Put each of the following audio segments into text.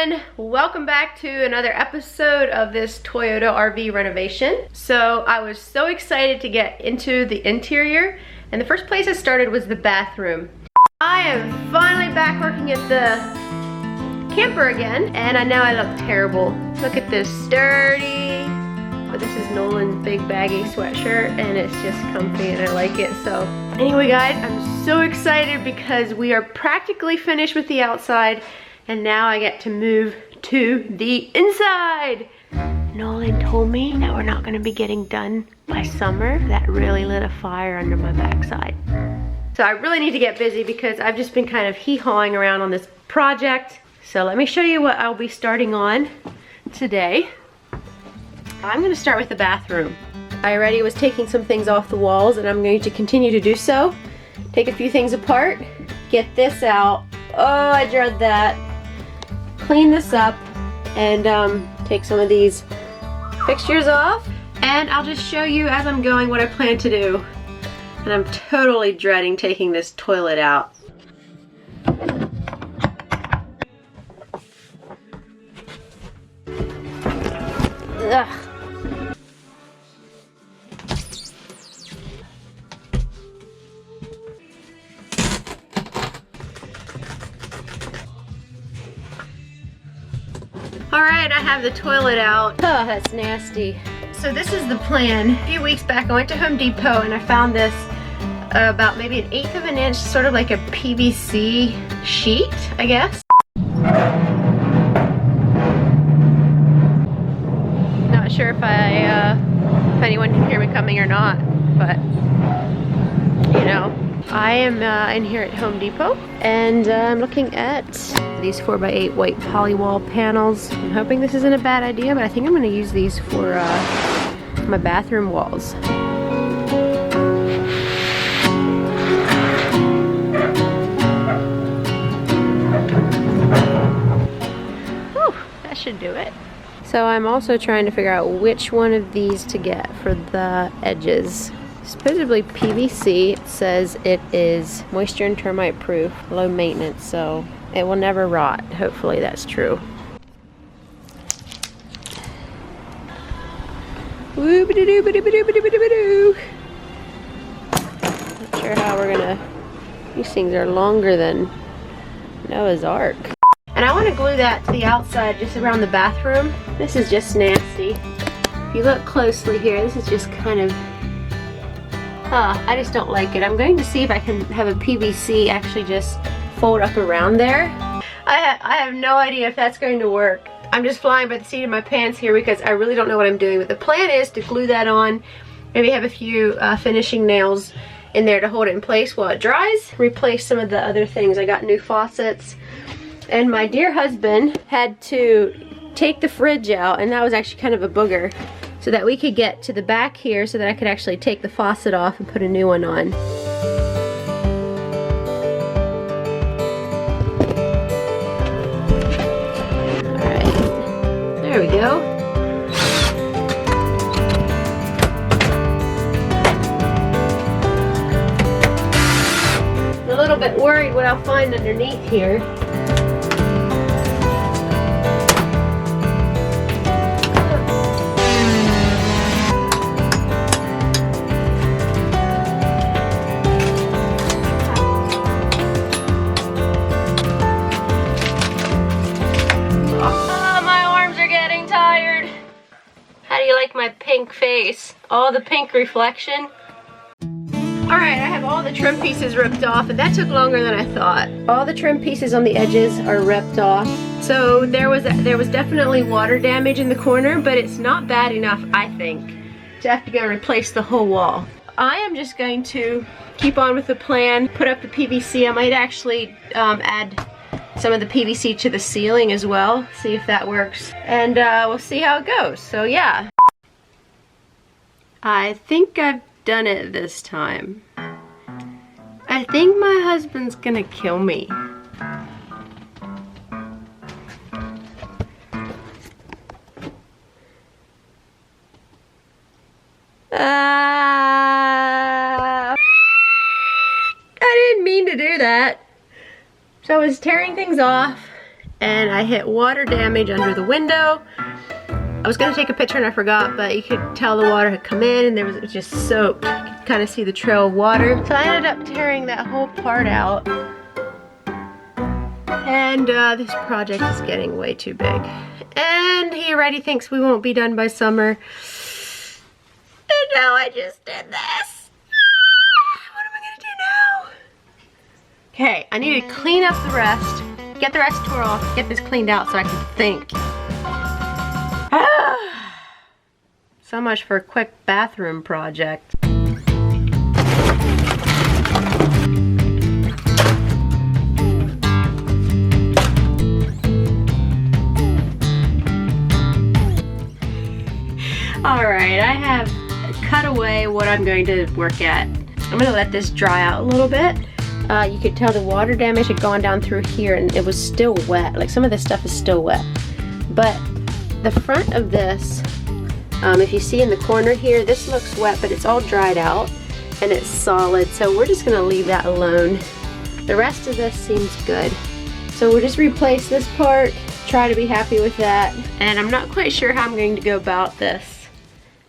everyone, welcome back to another episode of this Toyota RV renovation. So I was so excited to get into the interior, and the first place I started was the bathroom. I am finally back working at the camper again, and I know I look terrible. Look at this dirty, but this is Nolan's big baggy sweatshirt and it's just comfy and I like it. So anyway guys, I'm so excited because we are practically finished with the outside. And now I get to move to the inside. Nolan told me that we're not gonna be getting done by summer. That really lit a fire under my backside. So I really need to get busy because I've just been kind of hee-hawing around on this project. So let me show you what I'll be starting on today. I'm gonna start with the bathroom. I already was taking some things off the walls and I'm going to continue to do so. Take a few things apart, get this out. Oh, I dread that. Clean this up and take some of these fixtures off, and I'll just show you as I'm going what I plan to do. And I'm totally dreading taking this toilet out. Ugh. Alright, I have the toilet out. Oh, that's nasty. So this is the plan. A few weeks back I went to Home Depot and I found this about maybe 1/8 of an inch, sort of like a PVC sheet, I guess. Not sure if if anyone can hear me coming or not, but you know. I am in here at Home Depot and I'm looking at these 4x8 white polywall panels. I'm hoping this isn't a bad idea, but I think I'm going to use these for my bathroom walls. Whew, that should do it. So I'm also trying to figure out which one of these to get for the edges. Supposedly PVC, it says it is moisture and termite proof, low maintenance, so it will never rot. Hopefully that's true. Not sure how we're gonna, these things are longer than Noah's Ark. And I want to glue that to the outside just around the bathroom. This is just nasty. If you look closely here, this is just kind of, I just don't like it. I'm going to see if I can have a PVC actually just fold up around there. I have no idea if that's going to work. I'm just flying by the seat of my pants here because I really don't know what I'm doing. But the plan is to glue that on, maybe have a few finishing nails in there to hold it in place while it dries. Replace some of the other things. I got new faucets. And my dear husband had to take the fridge out, and that was actually kind of a booger, so that we could get to the back here so that I could actually take the faucet off and put a new one on. Alright, there we go. I'm a little bit worried what I'll find underneath here. My pink face, all the pink reflection. Alright, I have all the trim pieces ripped off, and that took longer than I thought. All the trim pieces on the edges are ripped off. So there was definitely water damage in the corner, but it's not bad enough, I think, to have to go replace the whole wall. I am just going to keep on with the plan, put up the PVC. I might actually add some of the PVC to the ceiling as well, see if that works, and we'll see how it goes. So yeah. I think I've done it this time. I think my husband's gonna kill me. I didn't mean to do that. So I was tearing things off and I hit water damage under the window. I was gonna take a picture and I forgot, but you could tell the water had come in and it was just soaked. You could kind of see the trail of water. So I ended up tearing that whole part out. And this project is getting way too big. And he already thinks we won't be done by summer. And now I just did this. What am I gonna do now? Okay, I need to clean up the rest, get the rest tore off, get this cleaned out so I can think. So much for a quick bathroom project. Alright, I have cut away what I'm going to work at. I'm going to let this dry out a little bit. You could tell the water damage had gone down through here and it was still wet. Like some of this stuff is still wet. But the front of this, if you see in the corner here, this looks wet, but it's all dried out and it's solid. So we're just going to leave that alone. The rest of this seems good. So we'll just replace this part, try to be happy with that. And I'm not quite sure how I'm going to go about this.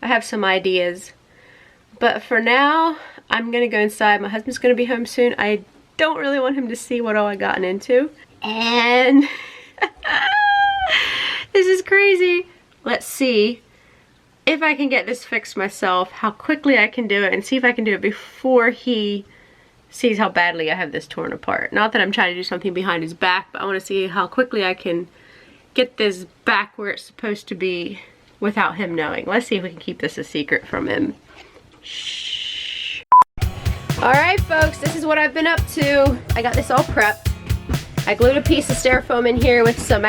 I have some ideas. But for now, I'm going to go inside. My husband's going to be home soon. I don't really want him to see what all I gotten into. And this is crazy. Let's see if I can get this fixed myself, how quickly I can do it, and see if I can do it before he sees how badly I have this torn apart. Not that I'm trying to do something behind his back, but I want to see how quickly I can get this back where it's supposed to be without him knowing. Let's see if we can keep this a secret from him. Shh. Alright folks, this is what I've been up to. I got this all prepped. I glued a piece of styrofoam in here with some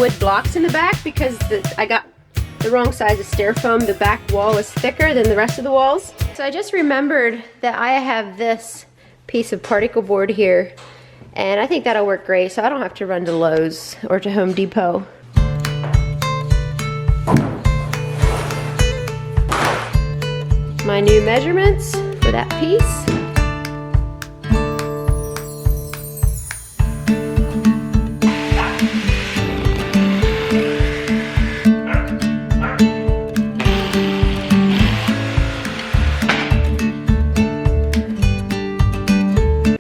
wood blocks in the back because I got the wrong size of styrofoam. The back wall is thicker than the rest of the walls. So I just remembered that I have this piece of particle board here, and I think that'll work great, so I don't have to run to Lowe's or to Home Depot. My new measurements for that piece.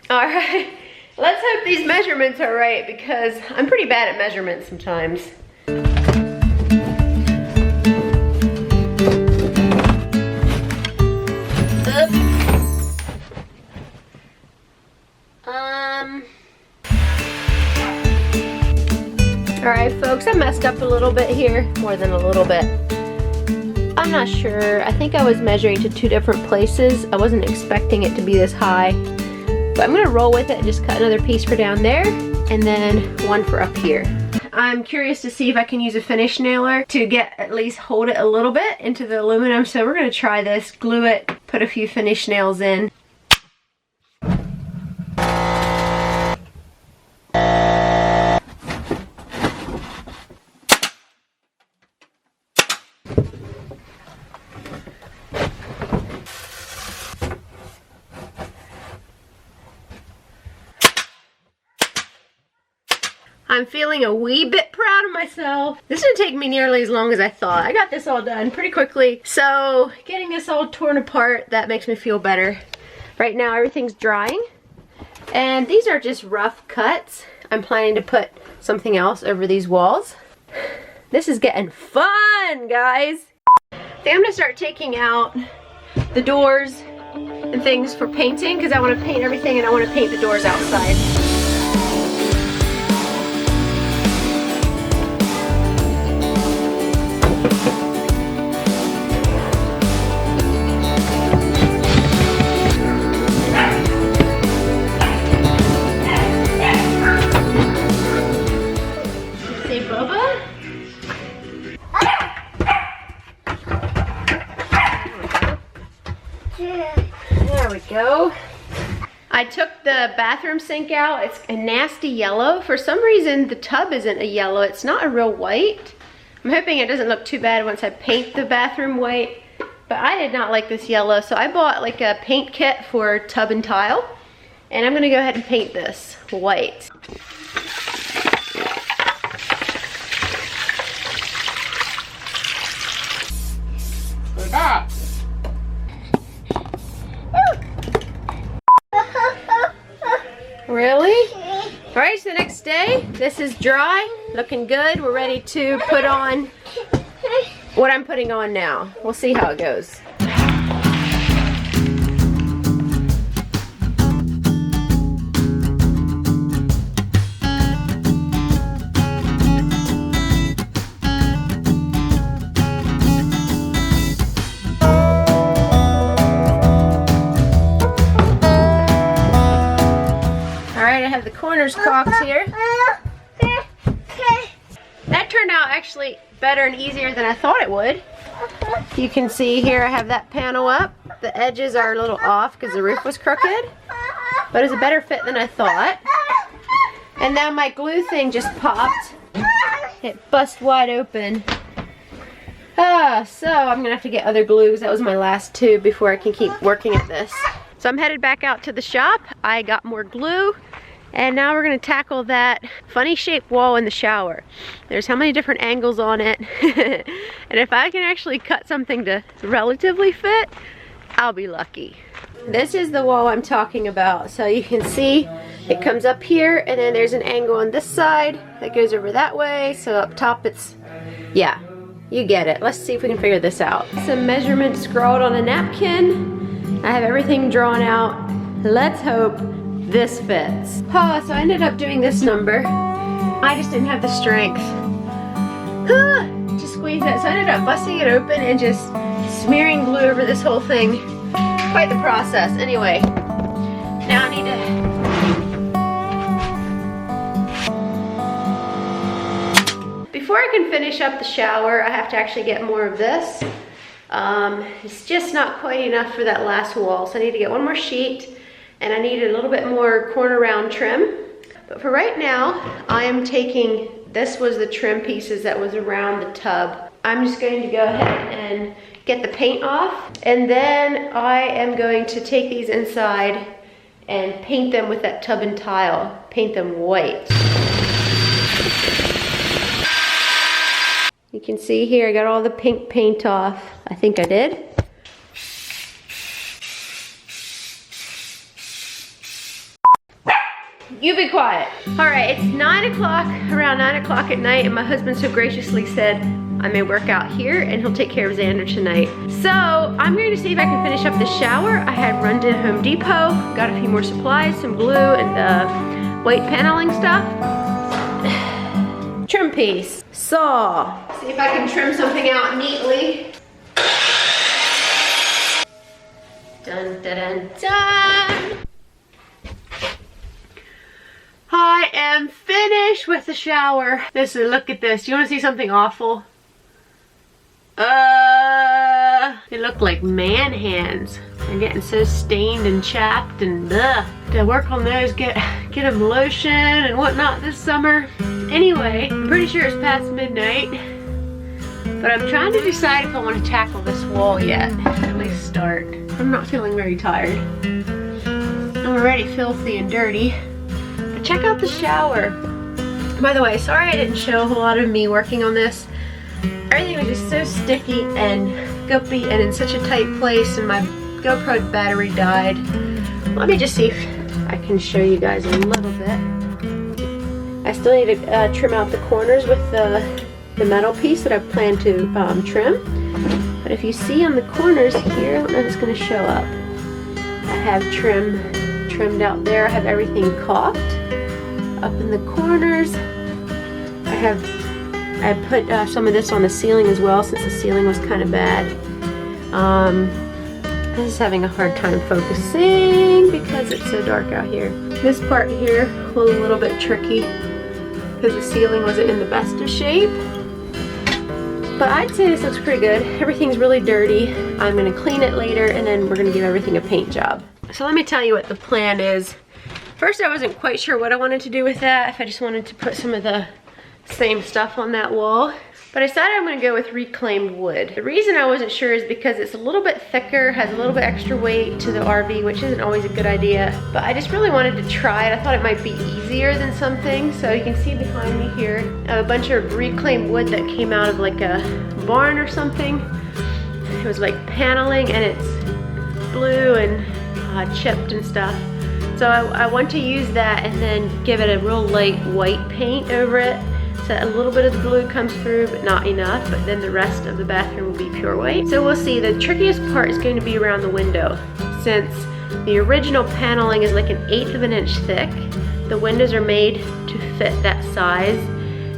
Alright, let's hope these measurements are right because I'm pretty bad at measurements sometimes. Alright folks, I messed up a little bit here, more than a little bit. I'm not sure, I think I was measuring to two different places. I wasn't expecting it to be this high. But I'm gonna roll with it and just cut another piece for down there, and then one for up here. I'm curious to see if I can use a finish nailer to at least hold it a little bit into the aluminum, so we're gonna try this, glue it, put a few finish nails in. I'm feeling a wee bit proud of myself. This didn't take me nearly as long as I thought. I got this all done pretty quickly. So getting this all torn apart, that makes me feel better. Right now everything's drying. And these are just rough cuts. I'm planning to put something else over these walls. This is getting fun, guys. I think I'm gonna start taking out the doors and things for painting because I want to paint everything and I want to paint the doors outside. There we go. I took the bathroom sink out. It's a nasty yellow. For some reason, the tub isn't a yellow. It's not a real white. I'm hoping it doesn't look too bad once I paint the bathroom white. But I did not like this yellow, so I bought like a paint kit for tub and tile. And I'm gonna go ahead and paint this white. Really? All right, so the next day, this is dry, looking good. We're ready to put on what I'm putting on now. We'll see how it goes. I have the corners caulked here. That turned out actually better and easier than I thought it would. You can see here I have that panel up. The edges are a little off because the roof was crooked, but it's a better fit than I thought. And now my glue thing just popped. It bust wide open. So I'm gonna have to get other glues. That was my last tube before I can keep working at this. So I'm headed back out to the shop. I got more glue. And now we're gonna tackle that funny shaped wall in the shower. There's how many different angles on it. And if I can actually cut something to relatively fit, I'll be lucky. This is the wall I'm talking about. So you can see it comes up here and then there's an angle on this side that goes over that way. So up top it's, yeah, you get it. Let's see if we can figure this out. Some measurements scrawled on a napkin. I have everything drawn out. Let's hope this fits. So I ended up doing this number. I just didn't have the strength to squeeze it. So I ended up busting it open and just smearing glue over this whole thing. Quite the process. Anyway, now I need to... Before I can finish up the shower, I have to actually get more of this. It's just not quite enough for that last wall. So I need to get one more sheet. And I need a little bit more corner round trim. But for right now, I am taking, this was the trim pieces that was around the tub. I'm just going to go ahead and get the paint off. And then I am going to take these inside and paint them with that tub and tile. Paint them white. You can see here, I got all the pink paint off. I think I did. You be quiet. All right, it's 9 o'clock, around 9 o'clock at night, and my husband so graciously said I may work out here and he'll take care of Xander tonight. So I'm going to see if I can finish up the shower. I had run to Home Depot, got a few more supplies, some glue and white paneling stuff. Trim piece, saw. See if I can trim something out neatly. Dun, dun, dun, dun. I am finished with the shower. Look at this. You want to see something awful? They look like man hands. They're getting so stained and chapped and ugh. To work on those, get them lotion and whatnot this summer. Anyway, I'm pretty sure it's past midnight, but I'm trying to decide if I want to tackle this wall yet. At least start. I'm not feeling very tired. I'm already filthy and dirty. Check out the shower. By the way, sorry I didn't show a whole lot of me working on this. Everything was just so sticky and guppy and in such a tight place, and my GoPro battery died. Let me just see if I can show you guys a little bit. I still need to trim out the corners with the metal piece that I plan to trim. But if you see on the corners here, I don't know if it's going to show up. I have trimmed out there. I have everything caulked. Up in the corners, I put some of this on the ceiling as well, since the ceiling was kind of bad. This is having a hard time focusing because it's so dark out here. This part here was a little bit tricky because the ceiling wasn't in the best of shape. But I'd say this looks pretty good. Everything's really dirty. I'm gonna clean it later and then we're gonna give everything a paint job. So let me tell you what the plan is. First, I wasn't quite sure what I wanted to do with that, if I just wanted to put some of the same stuff on that wall. But I decided I'm gonna go with reclaimed wood. The reason I wasn't sure is because it's a little bit thicker, has a little bit extra weight to the RV, which isn't always a good idea. But I just really wanted to try it. I thought it might be easier than some things. So you can see behind me here, a bunch of reclaimed wood that came out of like a barn or something. It was like paneling and it's blue and chipped and stuff. So I want to use that and then give it a real light white paint over it. So a little bit of the blue comes through, but not enough, but then the rest of the bathroom will be pure white. So we'll see. The trickiest part is going to be around the window. Since the original paneling is like 1/8 of an inch thick, the windows are made to fit that size.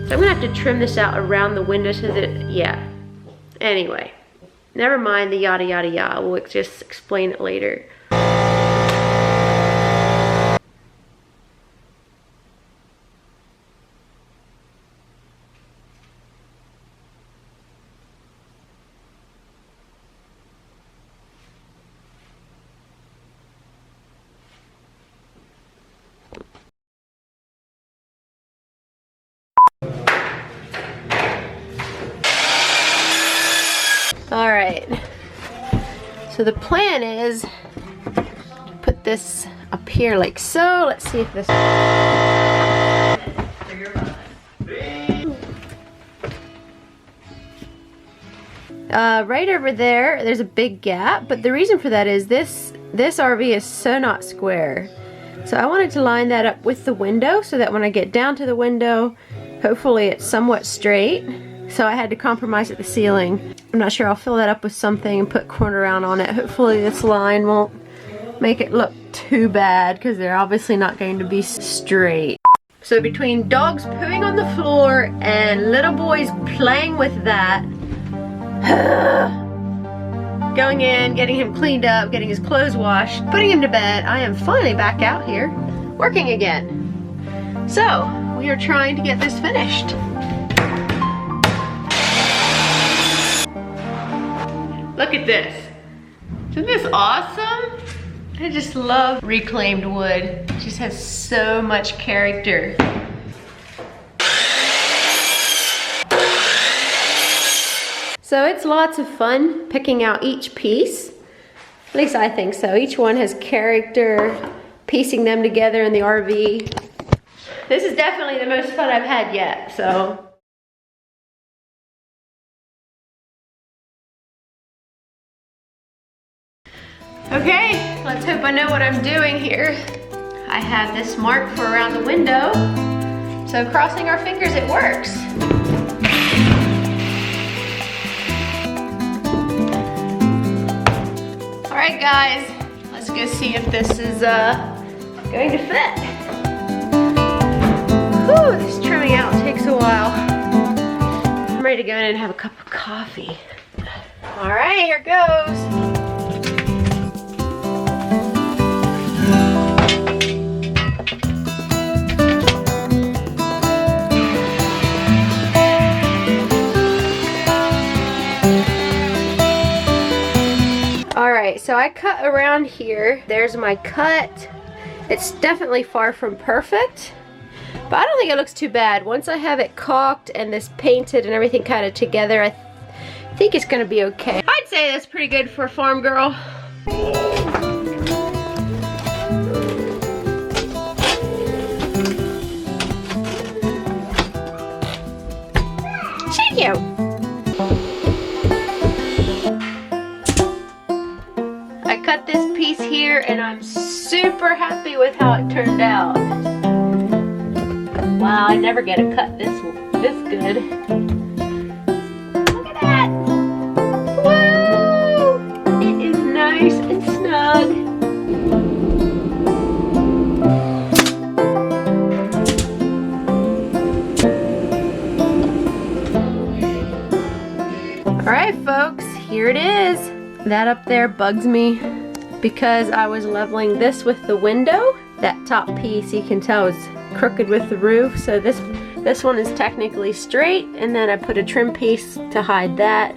So I'm gonna have to trim this out around the window so that, yeah. Anyway, never mind the yada yada yada, we'll just explain it later. All right, so the plan is to put this up here like so. Let's see if this... right over there's a big gap, but the reason for that is this RV is so not square. So I wanted to line that up with the window so that when I get down to the window, hopefully it's somewhat straight. So I had to compromise at the ceiling. I'm not sure, I'll fill that up with something and put corner round on it. Hopefully this line won't make it look too bad because they're obviously not going to be straight. So between dogs pooing on the floor and little boys playing with that, going in, getting him cleaned up, getting his clothes washed, putting him to bed, I am finally back out here working again. So we are trying to get this finished. Look at this. Isn't this awesome? I just love reclaimed wood. It just has so much character. So it's lots of fun picking out each piece. At least I think so. Each one has character, piecing them together in the RV. This is definitely the most fun I've had yet, so. Okay, let's hope I know what I'm doing here. I have this mark for around the window, so crossing our fingers it works. All right guys, let's go see if this is going to fit. Whew, this trimming out takes a while. I'm ready to go in and have a cup of coffee. All right, here goes. Alright, so I cut around here. There's my cut. It's definitely far from perfect, but I don't think it looks too bad. Once I have it caulked and this painted and everything kind of together, I think it's going to be okay. I'd say that's pretty good for a farm girl. Thank you. I cut this piece here and I'm super happy with how it turned out. Wow, I never get a cut this good. Look at that! Woo! It is nice and snug. Alright folks, here it is. That up there bugs me because I was leveling this with the window. That top piece you can tell is crooked with the roof, so this one is technically straight, and then I put a trim piece to hide that,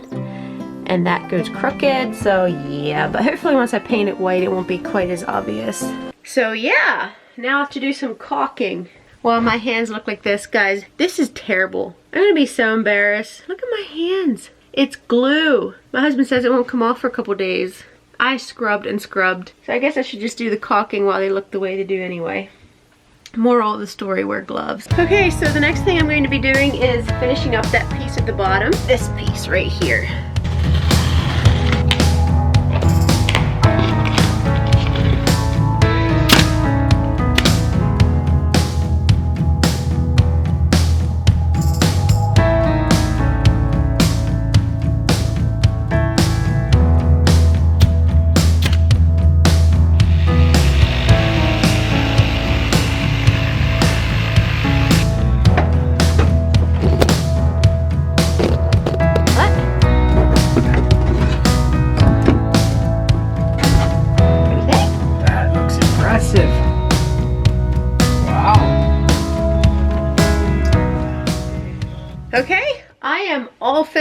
and that goes crooked, so yeah, but hopefully once I paint it white it won't be quite as obvious. So yeah, now I have to do some caulking. Well, my hands look like this, guys. This is terrible. I'm gonna be so embarrassed. Look at my hands. It's glue. My husband says it won't come off for a couple days. I scrubbed and scrubbed. So I guess I should just do the caulking while they look the way they do anyway. Moral of the story, wear gloves. Okay, so the next thing I'm going to be doing is finishing up that piece at the bottom. This piece right here.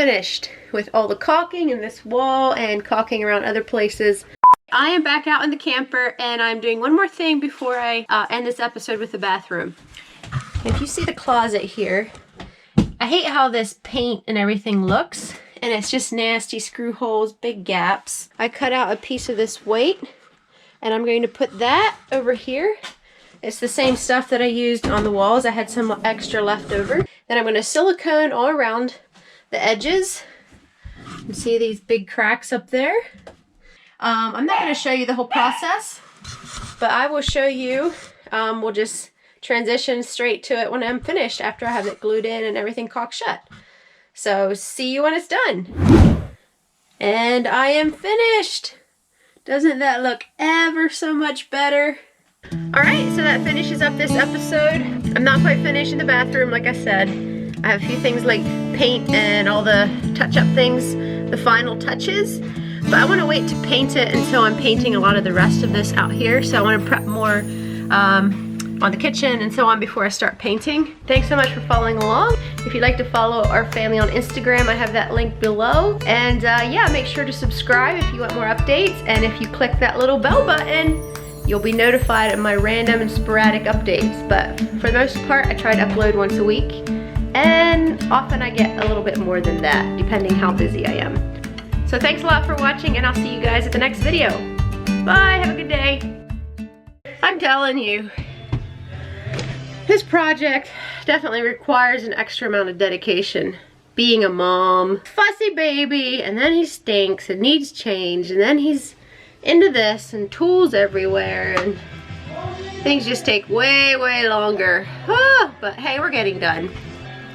finished with all the caulking in this wall and caulking around other places. I am back out in the camper and I'm doing one more thing before I end this episode with the bathroom. If you see the closet here, I hate how this paint and everything looks, and it's just nasty screw holes, big gaps. I cut out a piece of this weight and I'm going to put that over here. It's the same stuff that I used on the walls. I had some extra left over. Then I'm going to silicone all around the edges. You see these big cracks up there. I'm not going to show you the whole process, but I will show you. We'll just transition straight to it when I'm finished after I have it glued in and everything caulked shut. So see you when it's done. And I am finished. Doesn't that look ever so much better? Alright, so that finishes up this episode. I'm not quite finished in the bathroom, like I said. I have a few things like paint and all the touch-up things, the final touches. But I want to wait to paint it until I'm painting a lot of the rest of this out here. So I want to prep more on the kitchen and so on before I start painting. Thanks so much for following along. If you'd like to follow our family on Instagram, I have that link below. And yeah, make sure to subscribe if you want more updates. And if you click that little bell button, you'll be notified of my random and sporadic updates. But for the most part, I try to upload once a week. And often I get a little bit more than that, depending how busy I am. So thanks a lot for watching, and I'll see you guys at the next video. Bye, have a good day. I'm telling you, this project definitely requires an extra amount of dedication. Being a mom, fussy baby, and then he stinks and needs change, and then he's into this and tools everywhere, and things just take way, way longer. But hey, we're getting done.